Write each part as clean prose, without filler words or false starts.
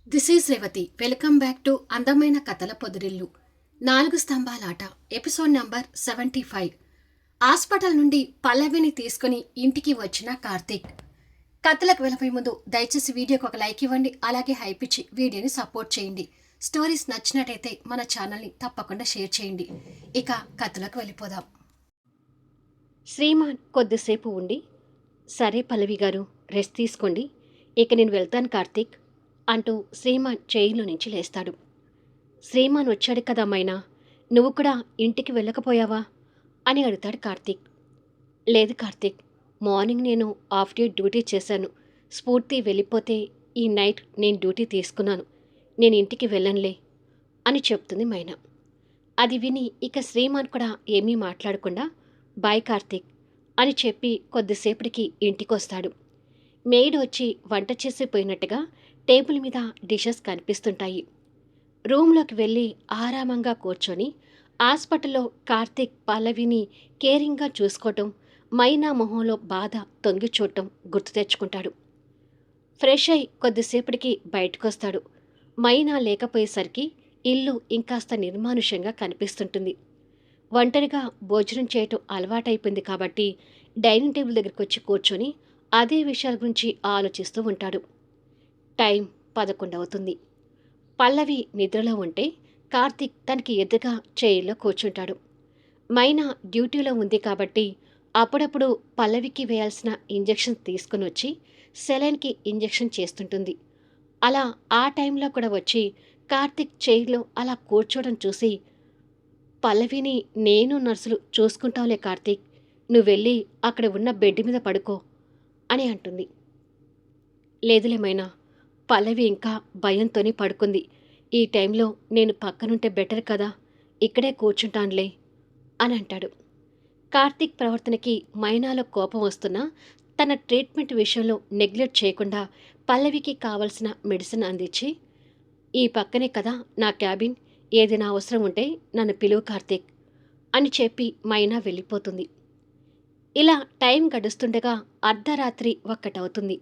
This is Revathi. Welcome back to అందమైన కథల పొదిరిల్లు. 4 స్తంభాలాట episode number 75. Hospital నుండి పల్లవిని తీసుకుని ఇంటికి వచ్చిన కార్తీక్. కథలకు వెళ్ళబోయే ముందు దయచేసి వీడియోకి ఒక లైక్ ఇవ్వండి, అలాగే హైప్ ఇచ్చి వీడియోని సపోర్ట్ చేయండి. స్టోరీస్ నచ్చినట్టయితే మన ఛానల్ని తప్పకుండా షేర్ చేయండి. ఇక కథలకు వెళ్ళిపోదాం. శ్రీమాన్ కొద్దిసేపు ఉండి, సరే పల్లవి గారు, రెస్ట్ తీసుకోండి, ఇక నేను వెళ్తాను కార్తీక్ అంటూ శ్రీమాన్ చైర్లో నుంచి లేస్తాడు. శ్రీమాన్ వచ్చాడు కదా మైనా, నువ్వు కూడా ఇంటికి వెళ్ళకపోయావా అని అడుగుతాడు కార్తీక్. లేదు కార్తీక్, మార్నింగ్ నేను హాఫ్ డే డ్యూటీ చేశాను. స్ఫూర్తి వెళ్ళిపోతే ఈ నైట్ నేను డ్యూటీ తీసుకున్నాను. నేను ఇంటికి వెళ్ళనులే అని చెప్తుంది మైనా. అది విని ఇక శ్రీమాన్ కూడా ఏమీ మాట్లాడకుండా బాయ్ కార్తీక్ అని చెప్పి కొద్దిసేపటికి ఇంటికొస్తాడు. మెయిడ్ వచ్చి వంట చేసిపోయినట్టుగా టేబుల్ మీద డిషెస్ కనిపిస్తుంటాయి. రూమ్లోకి వెళ్ళి ఆరామంగా కూర్చొని హాస్పిటల్లో కార్తీక్ పల్లవిని కేరింగ్గా చూసుకోవటం, మైనా మొహంలో బాధ తొంగి చూడటం గుర్తు తెచ్చుకుంటాడు. ఫ్రెష్ అయి కొద్దిసేపటికి బయటకొస్తాడు. మైనా లేకపోయేసరికి ఇల్లు ఇంకాస్త నిర్మానుష్యంగా కనిపిస్తుంటుంది. ఒంటరిగా భోజనం చేయటం అలవాటైపోయింది కాబట్టి డైనింగ్ టేబుల్ దగ్గరికి వచ్చి కూర్చొని అదే విషయాల గురించి ఆలోచిస్తూ ఉంటాడు. టైం 11 అవుతుంది. పల్లవి నిద్రలో ఉంటే కార్తీక్ తనకి ఎదురుగా చైర్లో కూర్చుంటాడు. మైనా డ్యూటీలో ఉంది కాబట్టి అప్పుడప్పుడు పల్లవికి వేయాల్సిన ఇంజెక్షన్ తీసుకుని వచ్చి సెలైన్కి ఇంజెక్షన్ చేస్తుంటుంది. అలా ఆ టైంలో కూడా వచ్చి కార్తీక్ చైర్లో అలా కూర్చోవడం చూసి, పల్లవిని నేను నర్సులు చూసుకుంటాంలే కార్తీక్, నువ్వు వెళ్ళి అక్కడ ఉన్న బెడ్ మీద పడుకో అని అంటుంది. లేదులేమైనా, పల్లవి ఇంకా భయంతోనే పడుకుంది. ఈ టైంలో నేను పక్కనుంటే బెటర్ కదా, ఇక్కడే కూర్చుంటానులే అని అంటాడు. కార్తీక్ ప్రవర్తనకి మైనాలో కోపం వస్తున్నా తన ట్రీట్మెంట్ విషయంలో నెగ్లెక్ట్ చేయకుండా పల్లవికి కావలసిన మెడిసిన్ అందించి, ఈ పక్కనే కదా నా క్యాబిన్, ఏదైనా అవసరం ఉంటే నన్ను పిలువు కార్తీక్ అని చెప్పి మైనా వెళ్ళిపోతుంది. ఇలా టైం గడుస్తుండగా అర్ధరాత్రి 1 అవుతుంది.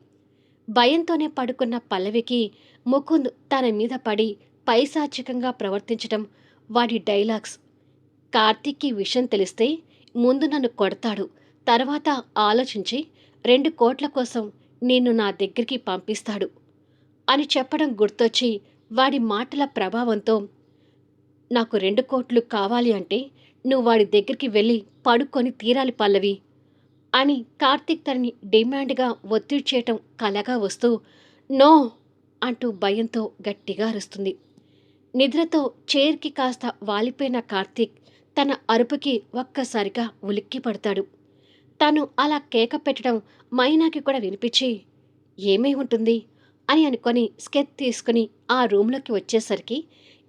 భయంతోనే పడుకున్న పల్లవికి ముకుంద్ తన మీద పడి పైశాచికంగా ప్రవర్తించడం, వాడి డైలాగ్స్, కార్తీక్కి విషయం తెలిస్తే ముందు నన్ను కొడతాడు, తర్వాత ఆలోచించి 2 కోట్ల కోసం నిన్ను నా దగ్గరికి పంపిస్తాడు అని చెప్పడం గుర్తొచ్చి వాడి మాటల ప్రభావంతో, నాకు 2 కోట్లు కావాలి అంటే నువ్వు వాడి దగ్గరికి వెళ్ళి పడుకొని తీరాలి పల్లవి అని కార్తీక్ తనని డిమాండ్గా ఒత్తిడి చేయటం కలగా వస్తూ, నో అంటూ భయంతో గట్టిగా అరుస్తుంది. నిద్రతో చైర్కి కాస్త వాలిపోయిన కార్తీక్ తన అరుపుకి ఒక్కసారిగా ఉలిక్కి పడతాడు. తను అలా కేక పెట్టడం మైనాకి కూడా వినిపించి, ఏమై ఉంటుంది అని అనుకొని స్కెచ్ తీసుకుని ఆ రూమ్లోకి వచ్చేసరికి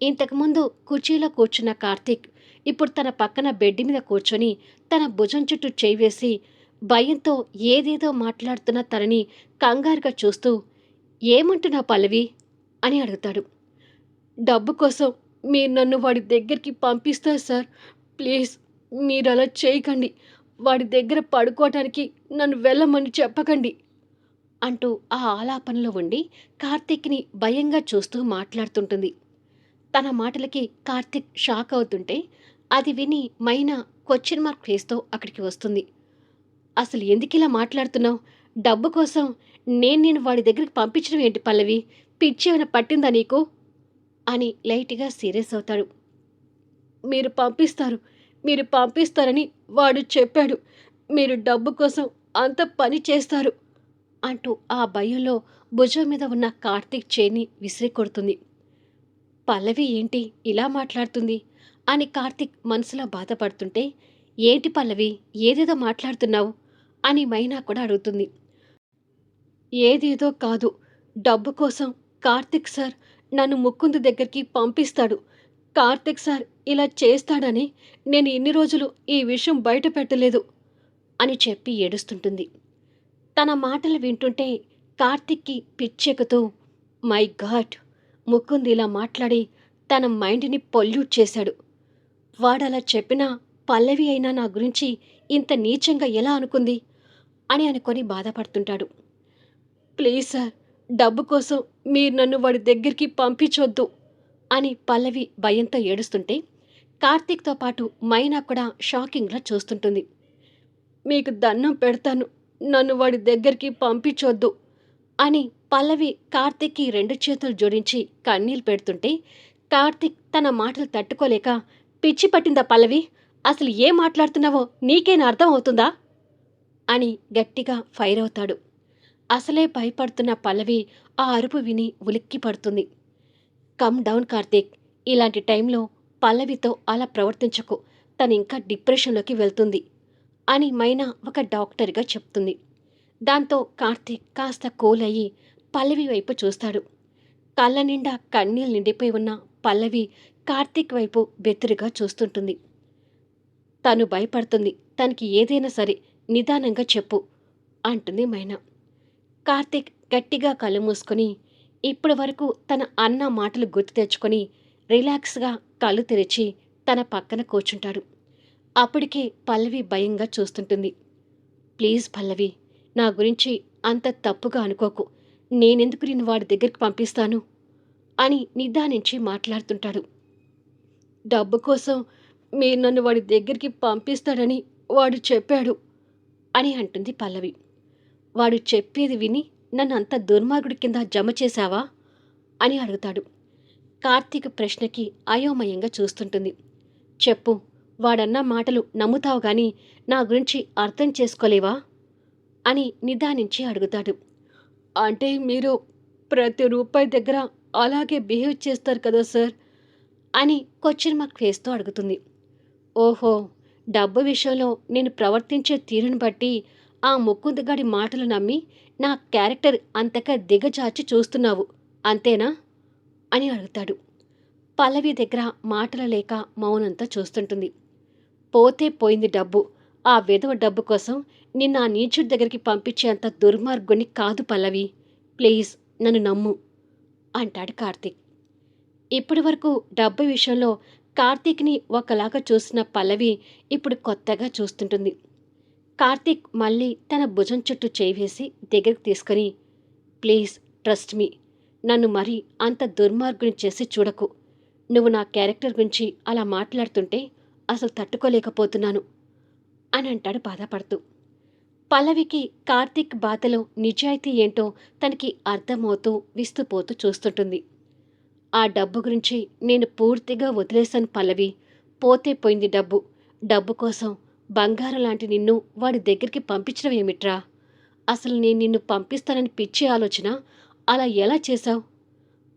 ఇంతకుముందు కుర్చీలో కూర్చున్న కార్తీక్ ఇప్పుడు తన పక్కన బెడ్ మీద కూర్చొని తన భుజం చుట్టూ చేయి వేసి భయంతో ఏదేదో మాట్లాడుతున్న తనని కంగారుగా చూస్తూ, ఏమంటున్నా పల్లవి అని అడుగుతాడు. డబ్బు కోసం మీరు నన్ను వాడి దగ్గరికి పంపిస్తారు సార్, ప్లీజ్ మీరు అలా చేయకండి, వాడి దగ్గర పడుకోవటానికి నన్ను వెళ్ళమని చెప్పకండి అంటూ ఆ ఆలాపనలో ఉండి కార్తీక్ని భయంగా చూస్తూ మాట్లాడుతుంటుంది. తన మాటలకి కార్తీక్ షాక్ అవుతుంటే అది విని మైనా క్వశ్చన్ మార్క్ ఫేస్తో అక్కడికి వస్తుంది. అసలు ఎందుకిలా మాట్లాడుతున్నావు? డబ్బు కోసం నేను వాడి దగ్గరికి పంపించడం ఏంటి పల్లవి? పిచ్చేమైనా పట్టిందా నీకు అని లైట్గా సీరియస్ అవుతాడు. మీరు పంపిస్తారని వాడు చెప్పాడు. మీరు డబ్బు కోసం అంత పని చేస్తారు అంటూ ఆ భయంలో భుజం మీద ఉన్న కార్తీక్ చేయిని విసిరి కొడుతుంది. పల్లవి ఏంటి ఇలా మాట్లాడుతుంది అని కార్తీక్ మనసులో బాధపడుతుంటే, ఏంటి పల్లవి ఏదేదో మాట్లాడుతున్నావు అని మైనా కూడా అడుగుతుంది. ఏదేదో కాదు, డబ్బు కోసం కార్తీక్ సార్ నన్ను ముకుంద్ దగ్గరికి పంపిస్తాడు. కార్తీక్ సార్ ఇలా చేస్తాడని నేను ఇన్ని రోజులు ఈ విషయం బయట పెట్టలేదు అని చెప్పి ఏడుస్తుంటుంది. తన మాటలు వింటుంటే కార్తీక్కి పిచ్చెక్కుతూ, మై గాడ్, ముకుంద్ ఇలా మాట్లాడి తన మైండ్ని పొల్యూట్ చేశాడు. వాడలా చెప్పినా పల్లవి అయినా నా గురించి ఇంత నీచంగా ఎలా అనుకుంది అని అనుకొని బాధపడుతుంటాడు. ప్లీజ్ సార్, డబ్బు కోసం మీరు నన్ను వాడి దగ్గరికి పంపించొద్దు అని పల్లవి భయంతో ఏడుస్తుంటే కార్తీక్తో పాటు మైనా కూడా షాకింగ్లా చూస్తుంటుంది. మీకు దండం పెడతాను, నన్ను వాడి దగ్గరికి పంపించొద్దు అని పల్లవి కార్తీక్కి 2 చేతులు జోడించి కన్నీళ్ళు పెడుతుంటే కార్తీక్ తన మాటలు తట్టుకోలేక, పిచ్చి పట్టిందా పల్లవి, అసలు ఏం మాట్లాడుతున్నావో నీకేనా అర్థం అవుతుందా అని గట్టిగా ఫైర్ అవుతాడు. అసలే భయపడుతున్న పల్లవి ఆ అరుపు విని ఉలిక్కి పడుతుంది. కమ్ డౌన్ కార్తీక్, ఇలాంటి టైంలో పల్లవితో అలా ప్రవర్తించకు, తనింకా డిప్రెషన్లోకి వెళ్తుంది అని మైనా ఒక డాక్టర్గా చెప్తుంది. దాంతో కార్తీక్ కాస్త కూల్ అయ్యి పల్లవి వైపు చూస్తాడు. కళ్ళ నిండా కన్నీళ్ళు నిండిపోయి ఉన్న పల్లవి కార్తీక్ వైపు బెదురుగా చూస్తుంటుంది. తను భయపడుతుంది, తనకి ఏదైనా సరే నిదానంగా చెప్పు అంటుంది మైనా. కార్తీక్ గట్టిగా కళ్ళు మూసుకొని ఇప్పటి వరకు తన అన్న మాటలు గుర్తు తెచ్చుకొని రిలాక్స్గా కళ్ళు తెరిచి తన పక్కన కూర్చుంటాడు. అప్పటికే పల్లవి భయంగా చూస్తుంటుంది. ప్లీజ్ పల్లవి, నా గురించి అంత తప్పుగా అనుకోకు, నేనెందుకు నిన్ను వాడి దగ్గరికి పంపిస్తాను అని నిదానించి మాట్లాడుతుంటాడు. డబ్బు కోసం మీరు నన్ను వాడి దగ్గరికి పంపిస్తాడని వాడు చెప్పాడు అని అంటుంది పల్లవి. వాడు చెప్పేది విని నన్ను అంత దుర్మార్గుడి కింద జమ చేశావా అని అడుగుతాడు. కార్తీక్ ప్రశ్నకి అయోమయంగా చూస్తుంటుంది. చెప్పు, వాడన్న మాటలు నమ్ముతావు గాని నా గురించి అర్థం చేసుకోలేవా అని నిదానించి అడుగుతాడు. అంటే మీరు ప్రతి రూపాయి దగ్గర అలాగే బిహేవ్ చేస్తారు కదా సార్ అని క్వశ్చన్ మార్క్ ఫేస్తో అడుగుతుంది. ఓహో, డబ్బు విషయంలో నేను ప్రవర్తించే తీరును బట్టి ఆ ముకుందగాడి మాటలు నమ్మి నా క్యారెక్టర్ అంతగా దిగజార్చి చూస్తున్నావు అంతేనా అని అడుగుతాడు. పల్లవి దగ్గర మాటలు లేక మౌనంతో చూస్తుంటుంది. పోతే పోయింది డబ్బు, ఆ విధవ డబ్బు కోసం నిన్న ఆ నీచుడి దగ్గరికి పంపించేంత దుర్మార్గుని కాదు పల్లవి, ప్లీజ్ నన్ను నమ్ము అంటాడు కార్తీక్. ఇప్పటి వరకు డబ్బు విషయంలో కార్తీక్ని ఒకలాగా చూసిన పల్లవి ఇప్పుడు కొత్తగా చూస్తుంటుంది. కార్తీక్ మళ్ళీ తన భుజం చుట్టూ చేయి వేసి దగ్గరికి తీసుకొని, ప్లీజ్ ట్రస్ట్ మీ, నన్ను మరీ అంత దుర్మార్గుని చేసి చూడకు, నువ్వు నా క్యారెక్టర్ గురించి అలా మాట్లాడుతుంటే అసలు తట్టుకోలేకపోతున్నాను అని అంటాడు బాధపడుతూ. పల్లవికి కార్తీక్ బాధలో నిజాయితీ ఏంటో తనకి అర్థమవుతూ విస్తుపోతూ చూస్తుంటుంది. ఆ డబ్బు గురించి నేను పూర్తిగా వదిలేశాను పల్లవి, పోతే పోయింది డబ్బు, డబ్బు కోసం బంగారం లాంటి నిన్ను వాడి దగ్గరికి పంపించడం ఏమిట్రా, అసలు నేను నిన్ను పంపిస్తానని పిచ్చి ఆలోచన అలా ఎలా చేశావు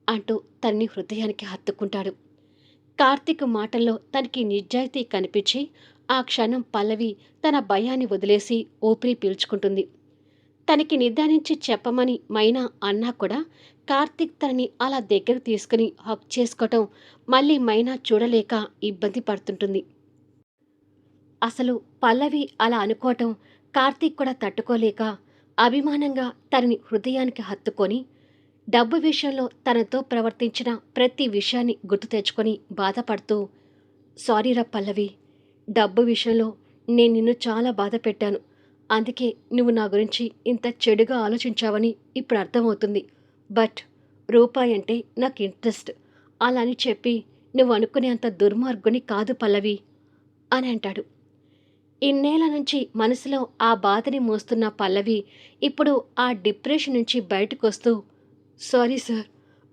అంటూ తన్ని హృదయానికి హత్తుకుంటాడు. కార్తీక్ మాటల్లో తనకి నిజాయితీ కనిపించి ఆ క్షణం పల్లవి తన భయాన్ని వదిలేసి ఊపిరి పీల్చుకుంటుంది. తనకి నిదానించి చెప్పమని మైనా అన్నా కూడా కార్తీక్ తనని అలా దగ్గర తీసుకుని హక్ చేసుకోవటం మళ్ళీ మైనా చూడలేక ఇబ్బంది పడుతుంటుంది. అసలు పల్లవి అలా అనుకోవటం కార్తీక్ కూడా తట్టుకోలేక అభిమానంగా తనని హృదయానికి హత్తుకొని డబ్బు విషయంలో తనతో ప్రవర్తించిన ప్రతి విషయాన్ని గుర్తు తెచ్చుకొని బాధపడుతూ, సారీరా పల్లవి, డబ్బు విషయంలో నేను నిన్ను చాలా బాధ పెట్టాను, అందుకే నువ్వు నా గురించి ఇంత చెడుగా ఆలోచించావని ఇప్పుడు అర్థమవుతుంది, బట్ రూపాయి అంటే నాకు ఇంట్రెస్ట్, అలా అని చెప్పి నువ్వు అనుకునే అంత దుర్మార్గుని కాదు పల్లవి అని అంటాడు. ఇన్నేళ్ల నుంచి మనసులో ఆ బాధని మోస్తున్న పల్లవి ఇప్పుడు ఆ డిప్రెషన్ నుంచి బయటకు వస్తూ, సారీ సార్,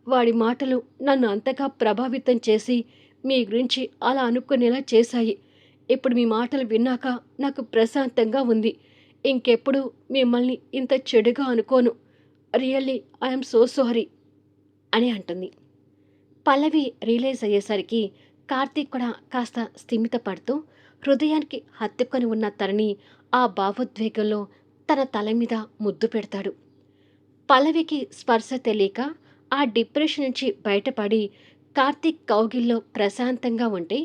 వాడి మాటలు నన్ను అంతగా ప్రభావితం చేసి మీ గురించి అలా అనుకునేలా చేశాయి, ఇప్పుడు మీ మాటలు విన్నాక నాకు ప్రశాంతంగా ఉంది, ఇంకెప్పుడు మిమ్మల్ని ఇంత చెడుగా అనుకోను, రియల్లీ ఐఎమ్ సో సారీ అని అంటుంది. పల్లవి రియలైజ్ అయ్యేసరికి కార్తీక్ కూడా కాస్త స్థిమితపడుతూ హృదయానికి హత్తుకొని ఉన్న తనని ఆ భావోద్వేగంలో తన తల మీద ముద్దు పెడతాడు. పల్లవికి స్పర్శ తెలియక ఆ డిప్రెషన్ నుంచి బయటపడి కార్తీక్ కౌగిల్లో ప్రశాంతంగా ఉంటే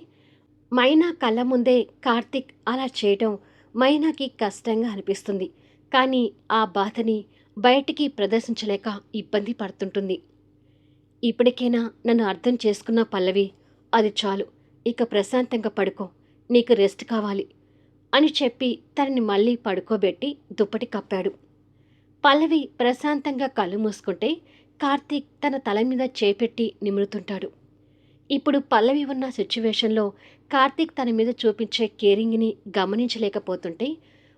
మైనా కళ్ళ ముందే కార్తీక్ అలా చేయడం మైనాకి కష్టంగా అనిపిస్తుంది. కానీ ఆ బాధని బయటికి ప్రదర్శించలేక ఇబ్బంది పడుతుంటుంది. ఇప్పటికైనా నన్ను అర్థం చేసుకున్న పల్లవి, అది చాలు, ఇక ప్రశాంతంగా పడుకో, నీకు రెస్ట్ కావాలి అని చెప్పి తనని మళ్ళీ పడుకోబెట్టి దుప్పటి కప్పాడు. పల్లవి ప్రశాంతంగా కళ్ళు మూసుకుంటే కార్తీక్ తన తల మీద చేపెట్టి నిమురుతుంటాడు. ఇప్పుడు పల్లవి ఉన్న సిచ్యువేషన్లో కార్తీక్ తన మీద చూపించే కేరింగ్ని గమనించలేకపోతుంటే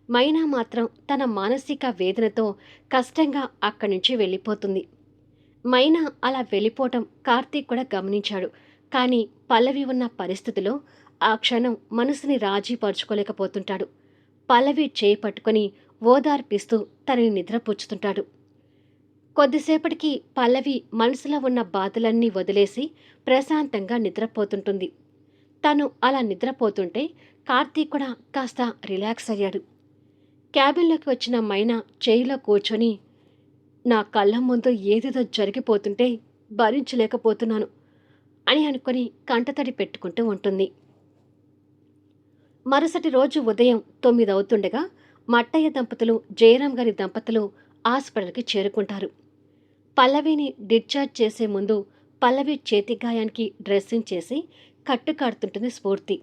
మైనా మాత్రం తన మానసిక వేదనతో కష్టంగా అక్కడి నుంచి వెళ్ళిపోతుంది. మైనా అలా వెళ్ళిపోవటం కార్తీక్ కూడా గమనించాడు. కానీ పల్లవి ఉన్న పరిస్థితిలో ఆ క్షణం మనసుని రాజీ పరుచుకోలేకపోతుంటాడు. పల్లవి చేయి పట్టుకొని ఓదార్పిస్తూ తనని నిద్రపుచ్చుతుంటాడు. కొద్దిసేపటికి పల్లవి మనసులో ఉన్న బాధలన్నీ వదిలేసి ప్రశాంతంగా నిద్రపోతుంటుంది. తను అలా నిద్రపోతుంటే కార్తీక్ కూడా కాస్త రిలాక్స్ అయ్యాడు. క్యాబిన్లోకి వచ్చిన మైనా చేయిలో కూర్చొని, నా కళ్ళ ముందు ఏదేదో జరిగిపోతుంటే భరించలేకపోతున్నాను అని అనుకుని కంటతడి పెట్టుకుంటూ ఉంటుంది. మరుసటి రోజు ఉదయం 9 అవుతుండగా మట్టయ్య దంపతులు, జయరాం గారి దంపతులు హాస్పిటల్కి చేరుకుంటారు. పల్లవిని డిశ్చార్జ్ చేసే ముందు పల్లవి చేతి గాయానికి డ్రెస్సింగ్ చేసి కట్టు కడుతుంటుంది స్ఫూర్తి.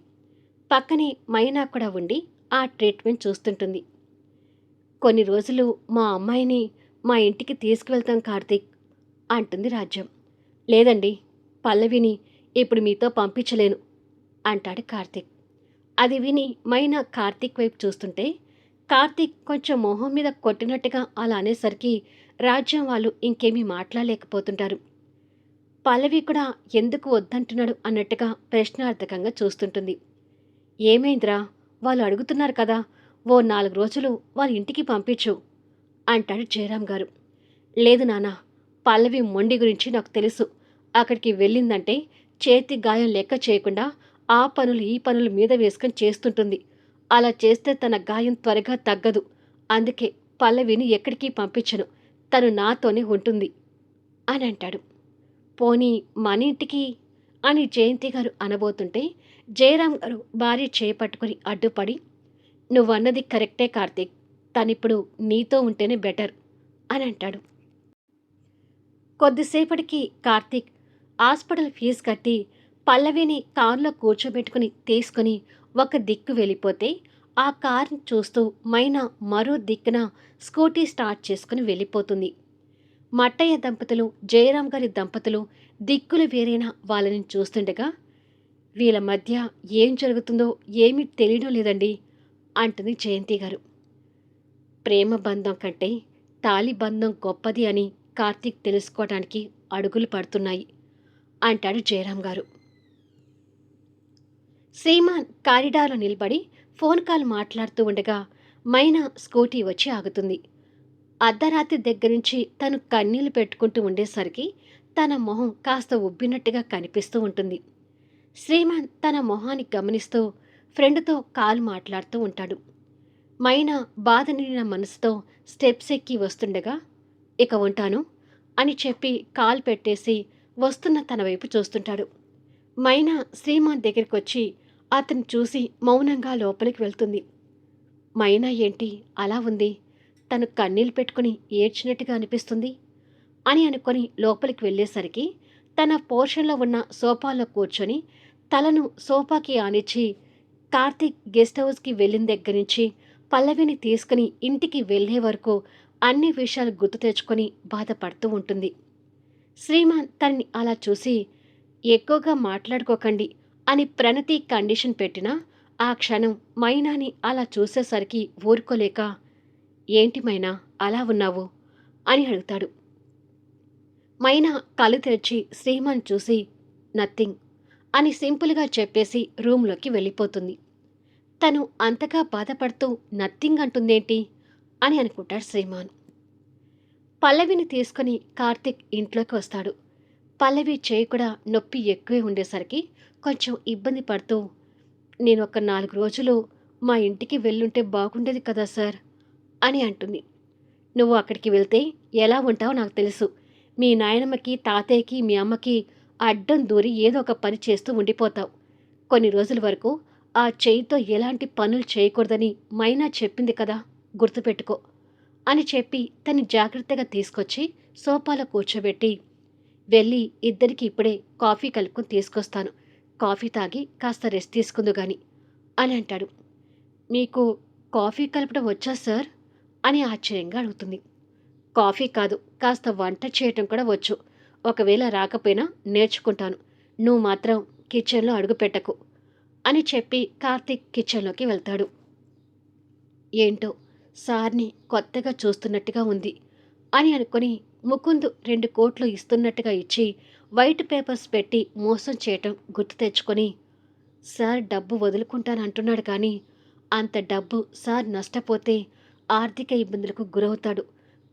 పక్కనే మైనా కూడా ఉండి ఆ ట్రీట్మెంట్ చూస్తుంటుంది. కొన్ని రోజులు మా అమ్మాయిని మా ఇంటికి తీసుకువెళ్తాం కార్తీక్ అంటుంది రాజ్యం. లేదండి, పల్లవిని ఇప్పుడు మీతో పంపించలేను అంటాడు కార్తీక్. అది విని మైనా కార్తీక్ వైపు చూస్తుంటే కార్తీక్ కొంచెం మొహం మీద కొట్టినట్టుగా అలా అనేసరికి రాజ్యం వాళ్ళు ఇంకేమీ మాట్లాడలేకపోతుంటారు. పల్లవి కూడా ఎందుకు వద్దంటున్నాడు అన్నట్టుగా ప్రశ్నార్థకంగా చూస్తుంటుంది. ఏమైందిరా, వాళ్ళు అడుగుతున్నారు కదా, ఓ 4 రోజులు వాళ్ళ ఇంటికి పంపించు అంటాడు జయరాం గారు. లేదు నాన్న, పల్లవి మొండి గురించి నాకు తెలుసు. అక్కడికి వెళ్ళిందంటే చేతి గాయం లెక్క చేయకుండా ఆ పనులు ఈ పనులు మీద వేసుకొని చేస్తుంటుంది. అలా చేస్తే తన గాయం త్వరగా తగ్గదు. అందుకే పల్లవిని ఎక్కడికి పంపించను, తను నాతోనే ఉంటుంది అని అంటాడు. పోనీ మన ఇంటికి అని జయంతి గారు అనబోతుంటే జయరాం గారు భార్య చేపట్టుకుని అడ్డుపడి, నువ్వన్నది కరెక్టే కార్తీక్, తనిప్పుడు నీతో ఉంటేనే బెటర్ అని అంటాడు. కొద్దిసేపటికి కార్తీక్ హాస్పిటల్ ఫీజు కట్టి పల్లవిని కారులో కూర్చోబెట్టుకుని తీసుకుని ఒక దిక్కు వెళ్ళిపోతే ఆ కార్ని చూస్తూ మైనా మరో దిక్కున స్కూటీ స్టార్ట్ చేసుకుని వెళ్ళిపోతుంది. మట్టయ్య దంపతులు, జయరాం గారి దంపతులు దిక్కులు వేరైన వాళ్ళని చూస్తుండగా, వీళ్ళ మధ్య ఏం జరుగుతుందో ఏమీ తెలియడం లేదండి అంటుంది జయంతి గారు. ప్రేమ బంధం కంటే తాళి బంధం గొప్పది అని కార్తీక్ తెలుసుకోవడానికి అడుగులు పడుతున్నాయి అంటాడు జయరాం గారు. శ్రీమాన్ కారిడార్లో నిలబడి ఫోన్ కాల్ మాట్లాడుతూ ఉండగా మైనా స్కూటీ వచ్చి ఆగుతుంది. అర్ధరాత్రి దగ్గర నుంచి తను కన్నీళ్లు పెట్టుకుంటూ ఉండేసరికి తన మొహం కాస్త ఉబ్బినట్టుగా కనిపిస్తూ ఉంటుంది. శ్రీమాన్ తన మొహాన్ని గమనిస్తూ ఫ్రెండ్తో కాల్ మాట్లాడుతూ ఉంటాడు. మైనా బాధ నిండిన మనసుతో స్టెప్స్ ఎక్కి వస్తుండగా, ఇక ఉంటాను అని చెప్పి కాల్ పెట్టేసి వస్తున్న తన వైపు చూస్తుంటాడు. మైనా శ్రీమాన్ దగ్గరికి వచ్చి అతన్ని చూసి మౌనంగా లోపలికి వెళ్తుంది. మైనా ఏంటి అలా ఉంది, తను కన్నీళ్ళు పెట్టుకుని ఏడ్చినట్టుగా అనిపిస్తుంది అని అనుకొని లోపలికి వెళ్ళేసరికి తన పోర్షన్లో ఉన్న సోఫాలో కూర్చొని తలను సోఫాకి ఆనిచ్చి కార్తీక్ గెస్ట్ హౌస్కి వెళ్ళిన దగ్గర నుంచి పల్లవిని తీసుకుని ఇంటికి వెళ్ళే వరకు అన్ని విషయాలు గుర్తు తెచ్చుకొని బాధపడుతూ ఉంటుంది. శ్రీమాన్ తనని అలా చూసి, ఎక్కువగా మాట్లాడుకోకండి అని ప్రణతి కండిషన్ పెట్టినా ఆ క్షణం మైనాని అలా చూసేసరికి ఊరుకోలేక, ఏంటి మైనా అలా ఉన్నావు అని అడుగుతాడు. మైనా కళ్ళు తెరిచి శ్రీమాన్ చూసి, నథింగ్ అని సింపుల్గా చెప్పేసి రూమ్లోకి వెళ్ళిపోతుంది. తను అంతగా బాధపడుతూ నథింగ్ అంటుందేంటి అని అనుకుంటాడు శ్రీమాన్. పల్లవిని తీసుకుని కార్తీక్ ఇంట్లోకి వస్తాడు. పల్లవి చేయి కూడా నొప్పి ఎక్కువే ఉండేసరికి కొంచెం ఇబ్బంది పడుతూ, నేను ఒక 4 రోజులు మా ఇంటికి వెళ్ళుంటే బాగుండేది కదా సార్ అని అంటుంది. నువ్వు అక్కడికి వెళ్తే ఎలా ఉంటావో నాకు తెలుసు. మీ నాయనమ్మకి, తాతయ్యకి, మీ అమ్మకి అడ్డం దూరి ఏదో ఒక పని చేస్తూ ఉండిపోతావు. కొన్ని రోజుల వరకు ఆ చేయితో ఎలాంటి పనులు చేయకూడదని మైనా చెప్పింది కదా, గుర్తుపెట్టుకో అని చెప్పి తన్ని జాగ్రత్తగా తీసుకొచ్చి సోఫాలో కూర్చోబెట్టి, వెళ్ళి ఇద్దరికి ఇప్పుడే కాఫీ కలుపుకొని తీసుకొస్తాను, కాఫీ తాగి కాస్త రెస్ట్ తీసుకుందు గాని అని అంటాడు. మీకు కాఫీ కలపడం వచ్చా సార్ అని ఆశ్చర్యంగా అడుగుతుంది. కాఫీ కాదు, కాస్త వంట చేయటం కూడా వచ్చు. ఒకవేళ రాకపోయినా నేర్చుకుంటాను. నువ్వు మాత్రం కిచెన్లో అడుగుపెట్టకు అని చెప్పి కార్తీక్ కిచెన్లోకి వెళ్తాడు. ఏంటో సార్ని కొత్తగా చూస్తున్నట్టుగా ఉంది అని అనుకుని ముకుంద్ 2 కోట్లు ఇస్తున్నట్టుగా ఇచ్చి వైట్ పేపర్స్ పెట్టి మోసం చేయటం గుర్తు తెచ్చుకొని, సార్ డబ్బు వదులుకుంటానంటున్నాడు కానీ అంత డబ్బు సార్ నష్టపోతే ఆర్థిక ఇబ్బందులకు గురవుతాడు.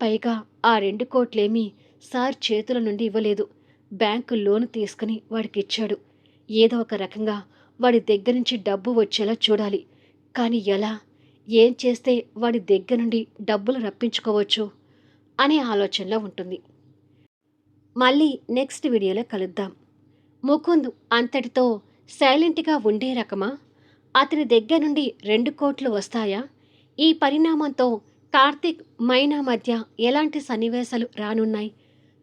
పైగా ఆ 2 కోట్లేమీ సార్ చేతుల నుండి ఇవ్వలేదు. బ్యాంకు లోను తీసుకుని వాడికిచ్చాడు. ఏదో ఒక రకంగా వాడి దగ్గర నుంచి డబ్బు వచ్చేలా చూడాలి. కానీ ఎలా? ఏం చేస్తే వాడి దగ్గర నుండి డబ్బులు రప్పించుకోవచ్చు అనే ఆలోచనలో ఉంటుంది. మళ్ళీ నెక్స్ట్ వీడియోలో కలుద్దాం. ముకుంద్ అంతటితో సైలెంట్గా ఉండే రకమా? అతని దగ్గర నుండి 2 కోట్లు వస్తాయా? ఈ పరిణామంతో కార్తీక్ మైనా మధ్య ఎలాంటి సన్నివేశాలు రానున్నాయి?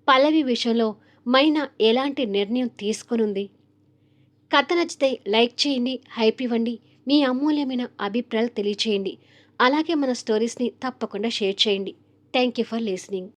పల్లవి విషయంలో మైనా ఎలాంటి నిర్ణయం తీసుకొనుంది? కథ నచ్చితే లైక్ చేయండి, హైప్ ఇవ్వండి, మీ అమూల్యమైన అభిప్రాయాలు తెలియచేయండి. అలాగే మన స్టోరీస్ని తప్పకుండా షేర్ చేయండి. Thank you for listening.